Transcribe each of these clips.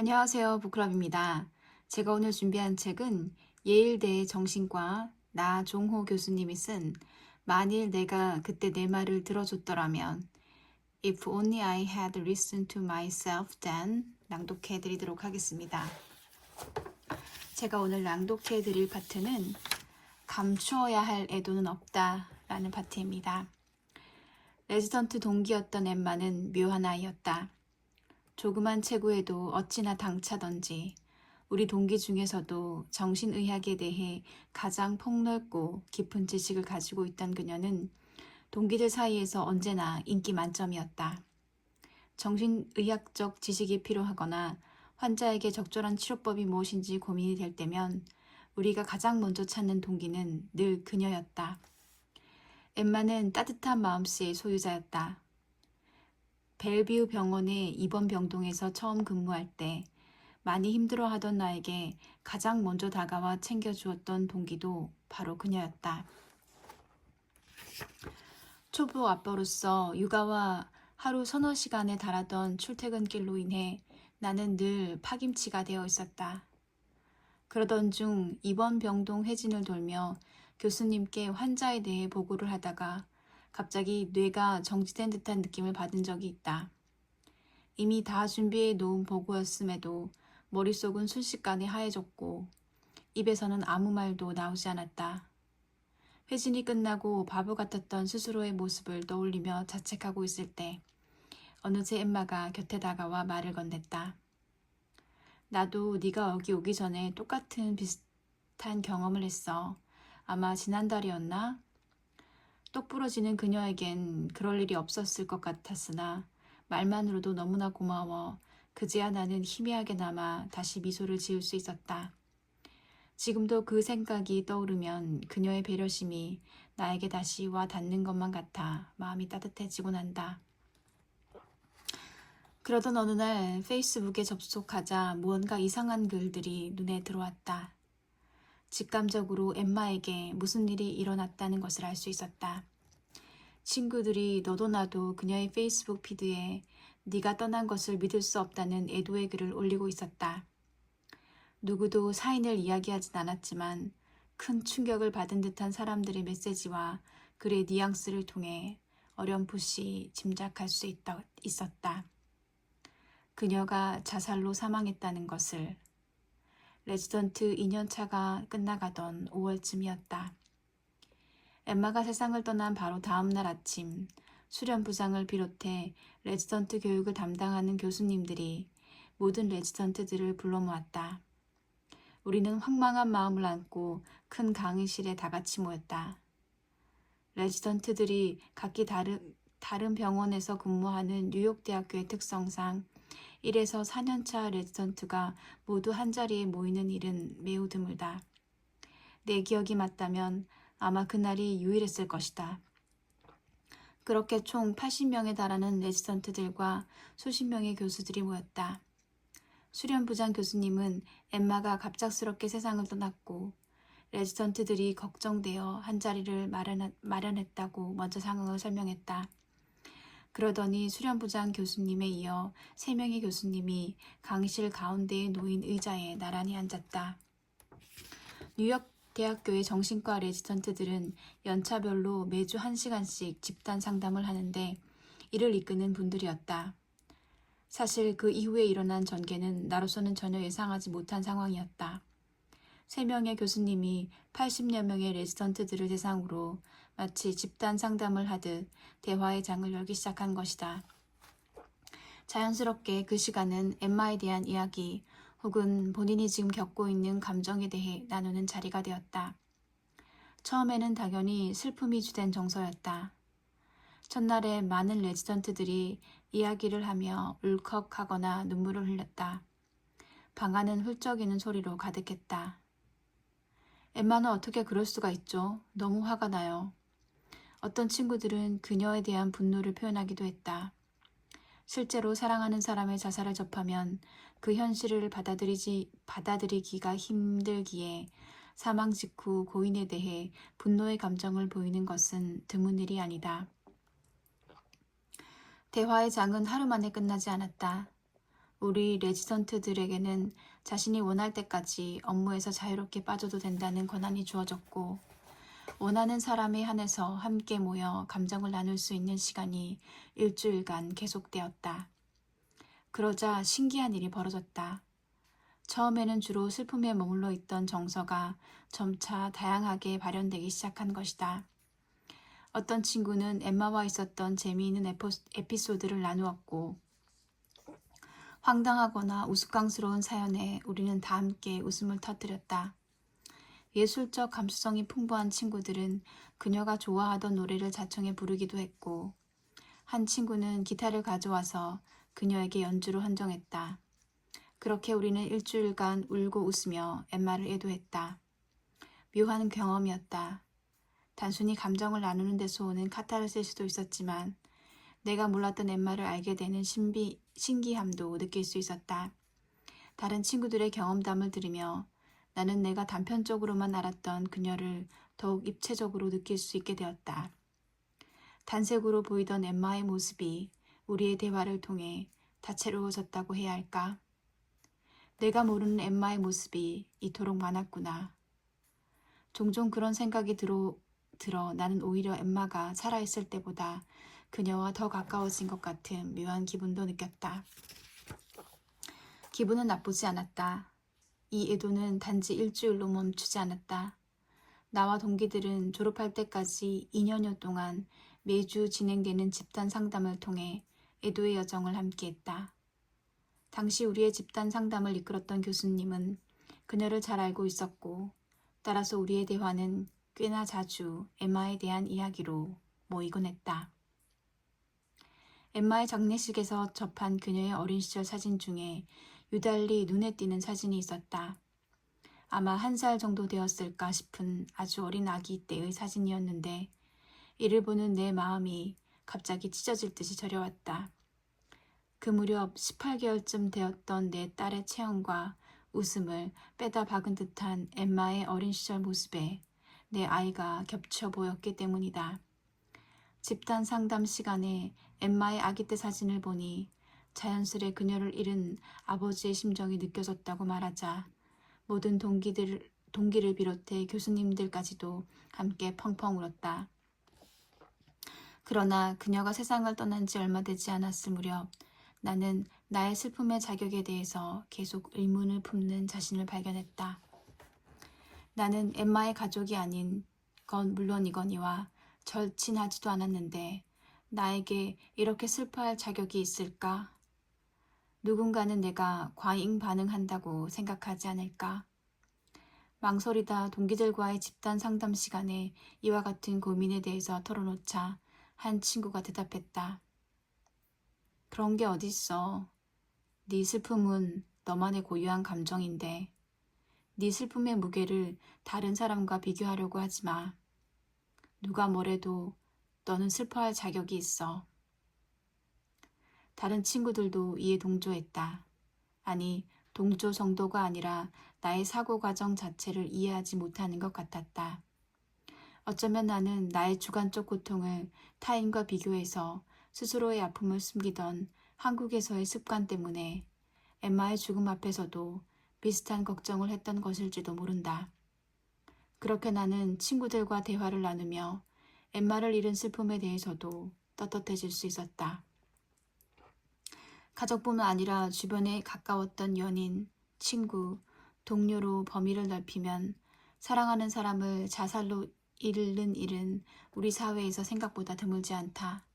안녕하세요. 북클럽입니다. 제가 오늘 준비한 책은 예일대 정신과 나종호 교수님이 쓴 만일 내가 그때 내 말을 들어줬더라면 If only I had listened to myself then 낭독해 드리도록 하겠습니다. 제가 오늘 낭독해 드릴 파트는 감추어야 할 애도는 없다 라는 파트입니다. 레지던트 동기였던 엠마는 묘한 아이였다. 조그만 체구에도 어찌나 당차던지 우리 동기 중에서도 정신의학에 대해 가장 폭넓고 깊은 지식을 가지고 있던 그녀는 동기들 사이에서 언제나 인기 만점이었다. 정신의학적 지식이 필요하거나 환자에게 적절한 치료법이 무엇인지 고민이 될 때면 우리가 가장 먼저 찾는 동기는 늘 그녀였다. 엠마는 따뜻한 마음씨의 소유자였다. 벨뷰 병원의 입원 병동에서 처음 근무할 때 많이 힘들어하던 나에게 가장 먼저 다가와 챙겨주었던 동기도 바로 그녀였다. 초보 아빠로서 육아와 하루 서너 시간에 달하던 출퇴근길로 인해 나는 늘 파김치가 되어 있었다. 그러던 중 입원 병동 회진을 돌며 교수님께 환자에 대해 보고를 하다가 갑자기 뇌가 정지된 듯한 느낌을 받은 적이 있다. 이미 다 준비해 놓은 보고였음에도 머릿속은 순식간에 하얘졌고 입에서는 아무 말도 나오지 않았다. 회진이 끝나고 바보 같았던 스스로의 모습을 떠올리며 자책하고 있을 때 어느새 엠마가 곁에 다가와 말을 건넸다. 나도 네가 여기 오기 전에 똑같은 비슷한 경험을 했어. 아마 지난달이었나? 똑 부러지는 그녀에겐 그럴 일이 없었을 것 같았으나 말만으로도 너무나 고마워 그제야 나는 희미하게나마 다시 미소를 지을 수 있었다. 지금도 그 생각이 떠오르면 그녀의 배려심이 나에게 다시 와 닿는 것만 같아 마음이 따뜻해지곤 한다. 그러던 어느 날 페이스북에 접속하자 무언가 이상한 글들이 눈에 들어왔다. 직감적으로 엠마에게 무슨 일이 일어났다는 것을 알 수 있었다. 친구들이 너도 나도 그녀의 페이스북 피드에 네가 떠난 것을 믿을 수 없다는 애도의 글을 올리고 있었다. 누구도 사인을 이야기하진 않았지만 큰 충격을 받은 듯한 사람들의 메시지와 글의 뉘앙스를 통해 어렴풋이 짐작할 수 있었다. 그녀가 자살로 사망했다는 것을. 레지던트 2년차가 끝나가던 5월쯤이었다. 엠마가 세상을 떠난 바로 다음 날 아침 수련부장을 비롯해 레지던트 교육을 담당하는 교수님들이 모든 레지던트들을 불러 모았다. 우리는 황망한 마음을 안고 큰 강의실에 다 같이 모였다. 레지던트들이 각기 다른 병원에서 근무하는 뉴욕대학교의 특성상 1에서 4년차 레지던트가 모두 한자리에 모이는 일은 매우 드물다. 내 기억이 맞다면 아마 그날이 유일했을 것이다. 그렇게 총 80명에 달하는 레지던트들과 수십 명의 교수들이 모였다. 수련부장 교수님은 엠마가 갑작스럽게 세상을 떠났고 레지던트들이 걱정되어 한자리를 마련했다고 먼저 상황을 설명했다. 그러더니 수련부장 교수님에 이어 3명의 교수님이 강의실 가운데에 놓인 의자에 나란히 앉았다. 뉴욕 대학교의 정신과 레지던트들은 연차별로 매주 1시간씩 집단 상담을 하는데 이를 이끄는 분들이었다. 사실 그 이후에 일어난 전개는 나로서는 전혀 예상하지 못한 상황이었다. 3명의 교수님이 80여 명의 레지던트들을 대상으로 마치 집단 상담을 하듯 대화의 장을 열기 시작한 것이다. 자연스럽게 그 시간은 엠마에 대한 이야기 혹은 본인이 지금 겪고 있는 감정에 대해 나누는 자리가 되었다. 처음에는 당연히 슬픔이 주된 정서였다. 첫날에 많은 레지던트들이 이야기를 하며 울컥하거나 눈물을 흘렸다. 방 안은 훌쩍이는 소리로 가득했다. 엠마는 어떻게 그럴 수가 있죠? 너무 화가 나요. 어떤 친구들은 그녀에 대한 분노를 표현하기도 했다. 실제로 사랑하는 사람의 자살을 접하면 그 현실을 받아들이기가 힘들기에 사망 직후 고인에 대해 분노의 감정을 보이는 것은 드문 일이 아니다. 대화의 장은 하루 만에 끝나지 않았다. 우리 레지던트들에게는 자신이 원할 때까지 업무에서 자유롭게 빠져도 된다는 권한이 주어졌고, 원하는 사람에 한해서 함께 모여 감정을 나눌 수 있는 시간이 일주일간 계속되었다. 그러자 신기한 일이 벌어졌다. 처음에는 주로 슬픔에 머물러 있던 정서가 점차 다양하게 발현되기 시작한 것이다. 어떤 친구는 엠마와 있었던 재미있는 에피소드를 나누었고, 황당하거나 우스꽝스러운 사연에 우리는 다 함께 웃음을 터뜨렸다. 예술적 감수성이 풍부한 친구들은 그녀가 좋아하던 노래를 자청해 부르기도 했고, 한 친구는 기타를 가져와서 그녀에게 연주를 헌정했다. 그렇게 우리는 일주일간 울고 웃으며 엠마를 애도했다. 묘한 경험이었다. 단순히 감정을 나누는 데서 오는 카타르시스도 있었지만 내가 몰랐던 엠마를 알게 되는 신기함도 느낄 수 있었다. 다른 친구들의 경험담을 들으며 나는 내가 단편적으로만 알았던 그녀를 더욱 입체적으로 느낄 수 있게 되었다. 단색으로 보이던 엠마의 모습이 우리의 대화를 통해 다채로워졌다고 해야 할까? 내가 모르는 엠마의 모습이 이토록 많았구나. 종종 그런 생각이 들어 나는 오히려 엠마가 살아있을 때보다 그녀와 더 가까워진 것 같은 묘한 기분도 느꼈다. 기분은 나쁘지 않았다. 이 애도는 단지 일주일로 멈추지 않았다. 나와 동기들은 졸업할 때까지 2년여 동안 매주 진행되는 집단 상담을 통해 애도의 여정을 함께했다. 당시 우리의 집단 상담을 이끌었던 교수님은 그녀를 잘 알고 있었고, 따라서 우리의 대화는 꽤나 자주 엠마에 대한 이야기로 모이곤 했다. 엠마의 장례식에서 접한 그녀의 어린 시절 사진 중에 유달리 눈에 띄는 사진이 있었다. 아마 1살 정도 되었을까 싶은 아주 어린 아기 때의 사진이었는데 이를 보는 내 마음이 갑자기 찢어질 듯이 저려왔다. 그 무렵 18개월쯤 되었던 내 딸의 체형과 웃음을 빼다 박은 듯한 엠마의 어린 시절 모습에 내 아이가 겹쳐 보였기 때문이다. 집단 상담 시간에 엠마의 아기 때 사진을 보니 자연스레 그녀를 잃은 아버지의 심정이 느껴졌다고 말하자 모든 동기를 비롯해 교수님들까지도 함께 펑펑 울었다. 그러나 그녀가 세상을 떠난 지 얼마 되지 않았을 무렵 나는 나의 슬픔의 자격에 대해서 계속 의문을 품는 자신을 발견했다. 나는 엠마의 가족이 아닌 건 물론이거니와 절친하지도 않았는데 나에게 이렇게 슬퍼할 자격이 있을까? 누군가는 내가 과잉 반응한다고 생각하지 않을까? 망설이다 동기들과의 집단 상담 시간에 이와 같은 고민에 대해서 털어놓자 한 친구가 대답했다. 그런 게 어딨어. 네 슬픔은 너만의 고유한 감정인데 네 슬픔의 무게를 다른 사람과 비교하려고 하지 마. 누가 뭐래도 너는 슬퍼할 자격이 있어. 다른 친구들도 이에 동조했다. 아니, 동조 정도가 아니라 나의 사고 과정 자체를 이해하지 못하는 것 같았다. 어쩌면 나는 나의 주관적 고통을 타인과 비교해서 스스로의 아픔을 숨기던 한국에서의 습관 때문에 엠마의 죽음 앞에서도 비슷한 걱정을 했던 것일지도 모른다. 그렇게 나는 친구들과 대화를 나누며 엠마를 잃은 슬픔에 대해서도 떳떳해질 수 있었다. 가족뿐만 아니라 주변에 가까웠던 연인, 친구, 동료로 범위를 넓히면 사랑하는 사람을 자살로 잃는 일은 우리 사회에서 생각보다 드물지 않다.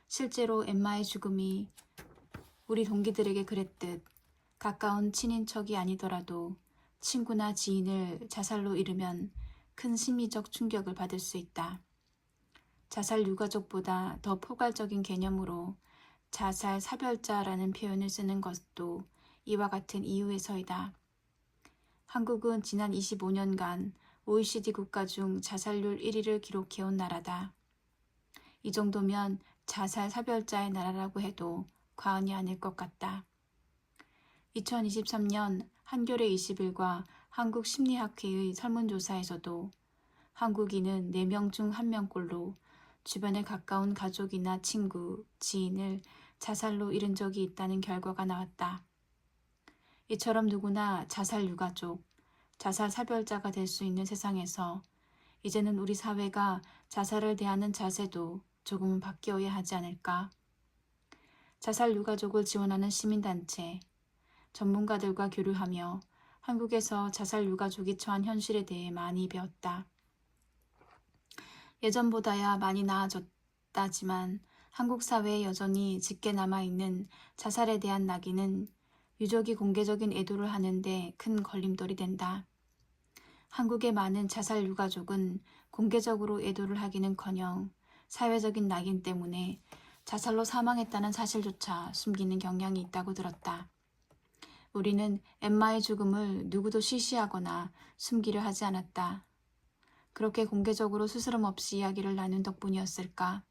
실제로 엠마의 죽음이 우리 동기들에게 그랬듯 가까운 친인척이 아니더라도 친구나 지인을 자살로 잃으면 큰 심리적 충격을 받을 수 있다. 자살 유가족보다 더 포괄적인 개념으로 자살 사별자라는 표현을 쓰는 것도 이와 같은 이유에서이다. 한국은 지난 25년간 OECD 국가 중 자살률 1위를 기록해온 나라다. 이 정도면 자살 사별자의 나라라고 해도 과언이 아닐 것 같다. 2023년 한겨레 21과 한국심리학회의 설문조사에서도 한국인은 4명 중 1명꼴로 주변에 가까운 가족이나 친구, 지인을 자살로 잃은 적이 있다는 결과가 나왔다. 이처럼 누구나 자살 유가족, 자살 사별자가 될 수 있는 세상에서 이제는 우리 사회가 자살을 대하는 자세도 조금은 바뀌어야 하지 않을까? 자살 유가족을 지원하는 시민단체, 전문가들과 교류하며 한국에서 자살 유가족이 처한 현실에 대해 많이 배웠다. 예전보다야 많이 나아졌다지만 한국 사회에 여전히 짙게 남아있는 자살에 대한 낙인은 유족이 공개적인 애도를 하는데 큰 걸림돌이 된다. 한국의 많은 자살 유가족은 공개적으로 애도를 하기는커녕 사회적인 낙인 때문에 자살로 사망했다는 사실조차 숨기는 경향이 있다고 들었다. 우리는 엠마의 죽음을 누구도 시시하거나 숨기려 하지 않았다. 그렇게 공개적으로 스스럼 없이 이야기를 나눈 덕분이었을까?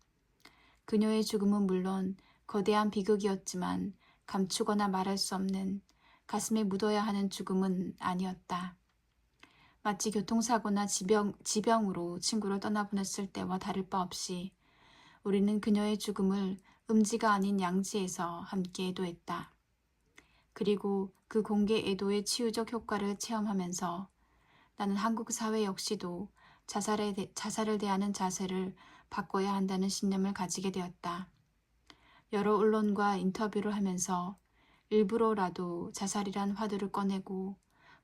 그녀의 죽음은 물론 거대한 비극이었지만 감추거나 말할 수 없는 가슴에 묻어야 하는 죽음은 아니었다. 마치 교통사고나 지병으로 친구를 떠나보냈을 때와 다를 바 없이 우리는 그녀의 죽음을 음지가 아닌 양지에서 함께 애도했다. 그리고 그 공개 애도의 치유적 효과를 체험하면서 나는 한국 사회 역시도 자살을 대하는 자세를 바꿔야 한다는 신념을 가지게 되었다. 여러 언론과 인터뷰를 하면서 일부러라도 자살이란 화두를 꺼내고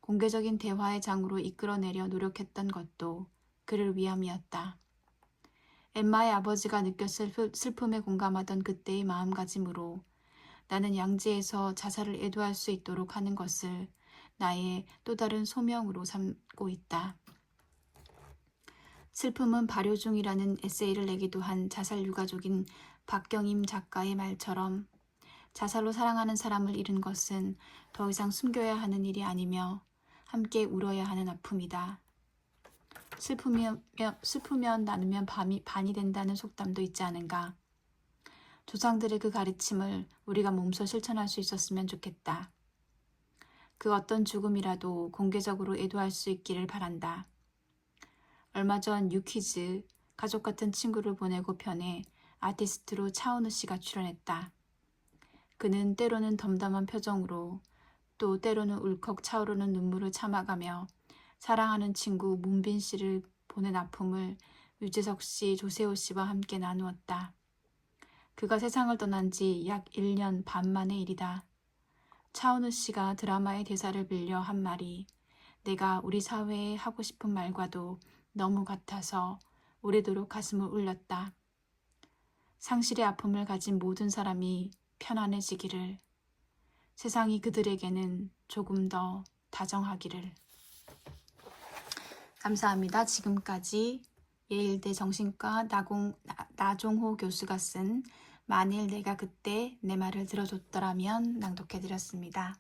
공개적인 대화의 장으로 이끌어내려 노력했던 것도 그를 위함이었다. 엠마의 아버지가 느꼈을 슬픔에 공감하던 그때의 마음가짐으로 나는 양지에서 자살을 애도할 수 있도록 하는 것을 나의 또 다른 소명으로 삼고 있다. 슬픔은 발효 중이라는 에세이를 내기도 한 자살 유가족인 박경임 작가의 말처럼 자살로 사랑하는 사람을 잃은 것은 더 이상 숨겨야 하는 일이 아니며 함께 울어야 하는 아픔이다. 슬프면 나누면 반이 된다는 속담도 있지 않은가. 조상들의 그 가르침을 우리가 몸소 실천할 수 있었으면 좋겠다. 그 어떤 죽음이라도 공개적으로 애도할 수 있기를 바란다. 얼마 전 유퀴즈 가족 같은 친구를 보내고 편에 아티스트로 차은우 씨가 출연했다. 그는 때로는 덤덤한 표정으로 또 때로는 울컥 차오르는 눈물을 참아가며 사랑하는 친구 문빈 씨를 보낸 아픔을 유재석 씨, 조세호 씨와 함께 나누었다. 그가 세상을 떠난 지 약 1년 반 만의 일이다. 차은우 씨가 드라마의 대사를 빌려 한 말이 내가 우리 사회에 하고 싶은 말과도 너무 같아서 오래도록 가슴을 울렸다. 상실의 아픔을 가진 모든 사람이 편안해지기를, 세상이 그들에게는 조금 더 다정하기를. 감사합니다. 지금까지 예일대 정신과 나종호 교수가 쓴 만일 내가 그때 내 말을 들어줬더라면 낭독해드렸습니다.